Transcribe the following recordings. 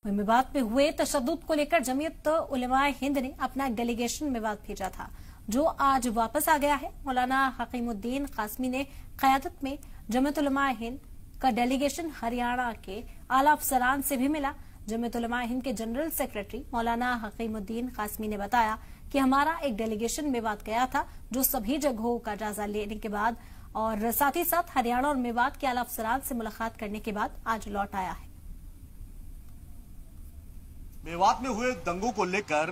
मेवात में हुए तशद्दुद को लेकर जमीयत उलमाए हिंद ने अपना एक डेलीगेशन मेवात भेजा था, जो आज वापस आ गया है। मौलाना हकीमुद्दीन कासमी ने क़यादत में जमीयत उलमाए हिंद का डेलीगेशन हरियाणा के आला अफसरान से भी मिला। जमीयत उलमाए हिंद के जनरल सेक्रेटरी मौलाना हकीमुद्दीन कासमी ने बताया कि हमारा एक डेलीगेशन मेवात गया था, जो सभी जगहों का जायजा लेने के बाद और साथ ही साथ हरियाणा और मेवात के आला अफसरान से मुलाकात करने के बाद आज लौट आया है। मेवात में हुए दंगों को लेकर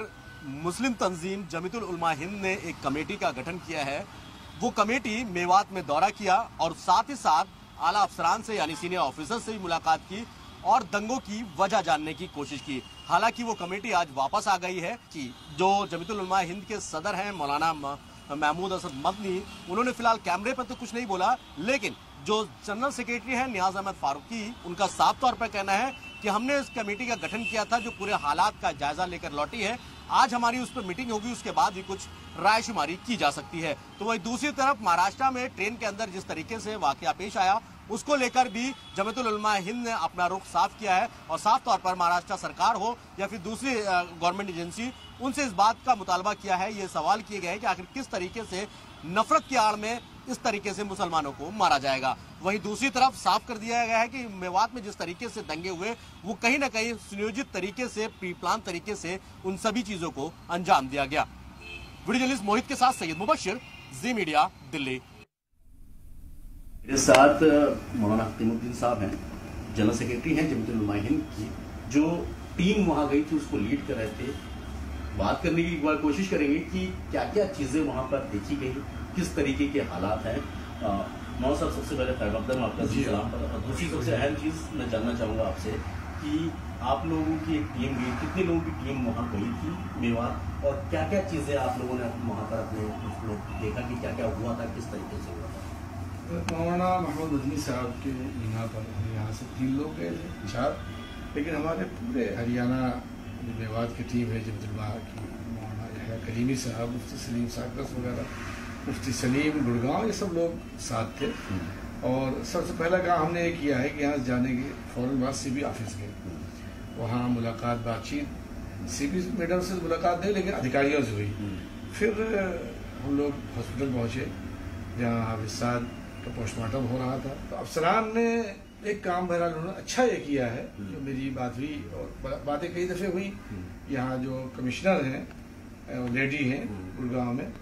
मुस्लिम तंजीम जमीयतुल उलमा हिंद ने एक कमेटी का गठन किया है। वो कमेटी मेवात में दौरा किया और साथ ही साथ आला अफसरान से यानी सीनियर ऑफिसर से भी मुलाकात की और दंगों की वजह जानने की कोशिश की। हालांकि वो कमेटी आज वापस आ गई है कि जो जमीयतुल उलमा हिंद के सदर हैं मौलाना महमूद असद मदनी, उन्होंने फिलहाल कैमरे पर तो कुछ नहीं बोला, लेकिन जो जनरल सेक्रेटरी हैं नियाज अहमद फारूकी, उनका साफ तौर पर कहना है कि हमने इस कमेटी का गठन किया था जो पूरे हालात का जायजा लेकर लौटी है। आज हमारी उस पर मीटिंग होगी, उसके बाद भी कुछ रायशुमारी की जा सकती है। तो वही दूसरी तरफ महाराष्ट्र में ट्रेन के अंदर जिस तरीके से वाकया पेश आया, उसको लेकर भी जमीयतुल उलमा हिंद ने अपना रुख साफ किया है और साफ तौर पर महाराष्ट्र सरकार हो या फिर दूसरी गवर्नमेंट एजेंसी, उनसे इस बात का मुतालबा किया है। ये सवाल किए गए हैं कि आखिर किस तरीके से नफरत की आड़ में इस तरीके से मुसलमानों को मारा जाएगा। वहीं दूसरी तरफ साफ कर दिया गया है कि मेवात में जिस तरीके से दंगे हुए, वो कहीं ना कहीं सुनियोजित तरीके से, प्री प्लान तरीके से उन सभी चीजों को अंजाम दिया गया। वीडियो जर्नलिस्ट मोहित के साथ सैयद मुबशिर, जी मीडिया, दिल्ली। मेरे साथ मौलाना हकीमुद्दीन साहब हैं, जनरल सेक्रेटरी हैं जमीयतुल उलमा हिंद की। जो टीम वहां गई थी उसको लीड कर रहे थे। बात करने की एक बार कोशिश करेंगे कि क्या क्या चीजें वहां पर देखी गई, किस तरीके के हालात हैं। मौलाना साहब, सबसे पहले खैर मकदम आपका सलाम पर। और दूसरी सबसे अहम चीज मैं जानना चाहूंगा आपसे कि आप लोगों की एक टीम गई, कितने लोगों की टीम वहां गई थी मेवात, और क्या क्या चीजें आप लोगों ने वहां पर अपने देखा कि क्या क्या हुआ था, किस तरीके से हुआ था। मौलाना महमूद मदनी साहब के यहाँ पर यहाँ से 3 लोग गए थे 4, लेकिन हमारे पूरे हरियाणा मेवात की टीम है जमीयतुल उलमा की, मौलाना करीमी साहब, मुफ्ती सलीम साकस वगैरह, मुफ्ती सलीम गुड़गांव, ये सब लोग साथ थे। और सबसे पहला काम हमने ये किया है कि यहाँ जाने के फौरन बाद CB ऑफिस गए, वहाँ मुलाकात, बातचीत, CB मैडम से मुलाकात नहीं लेकिन अधिकारियों से हुई। फिर हम लोग हॉस्पिटल पहुँचे जहाँ हाफिज साहब का पोस्टमार्टम हो रहा था। तो अफसरान ने एक काम बहरहाल उन्होंने अच्छा ये किया है, जो मेरी बात हुई और बातें कई दफे हुई। यहाँ जो कमिश्नर हैं लेडी हैं गुड़गांव में,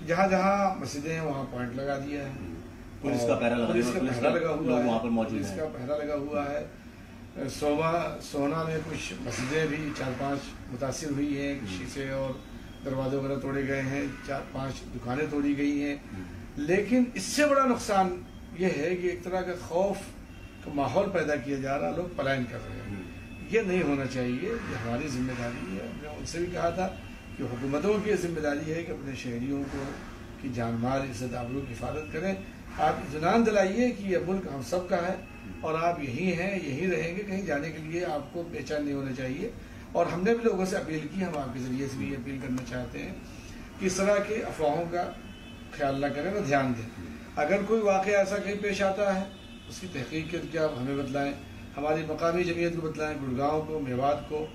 जहाँ जहाँ मस्जिदें हैं वहाँ पॉइंट लगा दिया है, पुलिस का पहरा लगा हुआ है, वहाँ पर मौजूद पुलिस का पहरा लगा हुआ है। सोना में कुछ मस्जिदें भी 4-5 मुतासिर हुई हैं, शीशे और दरवाजे वगैरह तोड़े गए हैं, 4-5 दुकानें तोड़ी गई हैं। लेकिन इससे बड़ा नुकसान ये है कि एक तरह का खौफ का माहौल पैदा किया जा रहा, लोग पलायन कर रहे हैं। ये नहीं होना चाहिए, ये हमारी जिम्मेदारी है। मैंने उनसे भी कहा था कि हुकूमतों की जिम्मेदारी है कि अपने शहरियों को की जान माल, इज्जत आबरू की हिफाजत करें। आप इत्मीनान दिलाइए कि यह मुल्क हम सब का है और आप यहीं हैं, यहीं रहेंगे, कहीं जाने के लिए आपको बेचैन नहीं होना चाहिए। और हमने भी लोगों से अपील की, हम आपके जरिए से भी अपील करना चाहते हैं कि इस तरह के अफवाहों का ख्याल न करें, न ध्यान दें। अगर कोई वाक़या ऐसा कहीं पेश आता है, उसकी तहकीक करके आप हमें बतलाएं, हमारी मकामी जमीयत को बतलाएं, गुड़गांव को, मेवात को।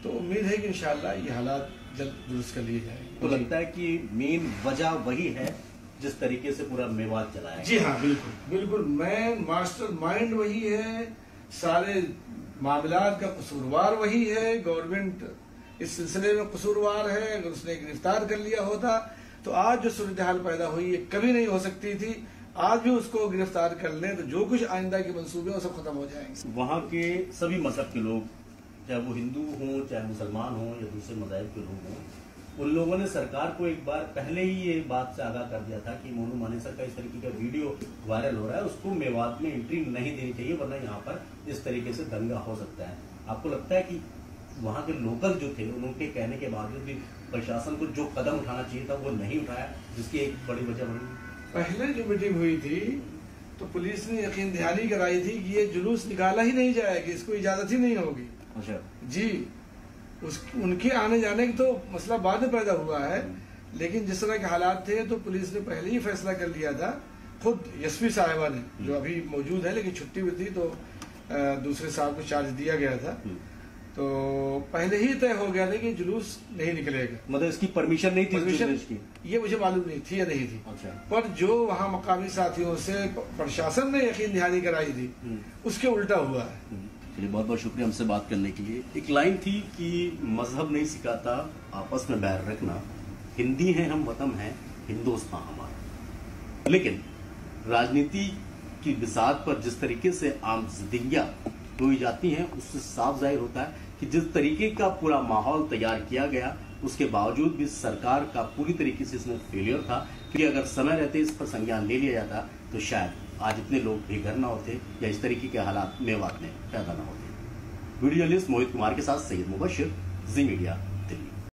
तो उम्मीद है कि इंशाअल्लाह ये हालात जल्द दुरुस्त कर लिए जाएंगे। तो लगता है कि मेन वजह वही है जिस तरीके से पूरा मेवात चला है। जी हाँ, बिल्कुल बिल्कुल, मैन मास्टर माइंड वही है, सारे मामलात का कसूरवार वही है। गवर्नमेंट इस सिलसिले में कसूरवार है। अगर उसने गिरफ्तार कर लिया होता तो आज जो सूरत हाल पैदा हुई ये कभी नहीं हो सकती थी। आज भी उसको गिरफ्तार कर लें तो जो कुछ आइंदा के मंसूबे वो सब खत्म हो जाएंगे। वहाँ के सभी मजहब के लोग, चाहे वो हिंदू हों, चाहे मुसलमान हों या दूसरे मज़ाहिब के लोग हों, उन लोगों ने सरकार को एक बार पहले ही ये बात से आगाह कर दिया था कि मोनू मानेसर का इस तरीके का वीडियो वायरल हो रहा है, उसको मेवात में एंट्री नहीं देनी चाहिए, वरना यहाँ पर इस तरीके से दंगा हो सकता है। आपको लगता है कि वहाँ के लोकल जो थे उनके कहने के बावजूद भी प्रशासन को जो कदम उठाना चाहिए था वो नहीं उठाया, जिसकी एक बड़ी वजह बनी? पहले जो मीटिंग हुई थी तो पुलिस ने यकीन दहानी कराई थी कि ये जुलूस निकाला ही नहीं जाएगा, इसको इजाजत ही नहीं होगी। अच्छा जी, उनके आने जाने की तो मसला बाद में पैदा हुआ है, लेकिन जिस तरह के हालात थे तो पुलिस ने पहले ही फैसला कर लिया था। खुद एसपी साहिबा ने, जो अभी मौजूद है लेकिन छुट्टी हुई थी, तो दूसरे साहब को चार्ज दिया गया था, तो पहले ही तय हो गया था कि जुलूस नहीं निकलेगा। मतलब इसकी परमिशन नहीं थी? परमिशन की ये मुझे मालूम नहीं थी या नहीं थी। अच्छा। पर जो वहाँ मकामी साथियों से प्रशासन ने यकीन दहानी कराई थी उसके उल्टा हुआ है। चलिए, बहुत बहुत शुक्रिया हमसे बात करने के लिए। एक लाइन थी कि मजहब नहीं सिखाता आपस में बैर रखना, हिंदी हैं हम वतन हैं हिंदुस्तान हमारा। लेकिन राजनीति की बिसात पर जिस तरीके से आम जिंदगियां हुई जाती हैं उससे साफ जाहिर होता है कि जिस तरीके का पूरा माहौल तैयार किया गया उसके बावजूद भी सरकार का पूरी तरीके से इसमें फेलियर था। कि अगर समय रहते इस पर संज्ञान ले लिया जाता तो शायद आज इतने लोग बेघर ना होते या इस तरीके के हालात मेवात में पैदा ना होते। वीडियो जर्नलिस्ट मोहित कुमार के साथ सैयद मुबशिर, जी मीडिया।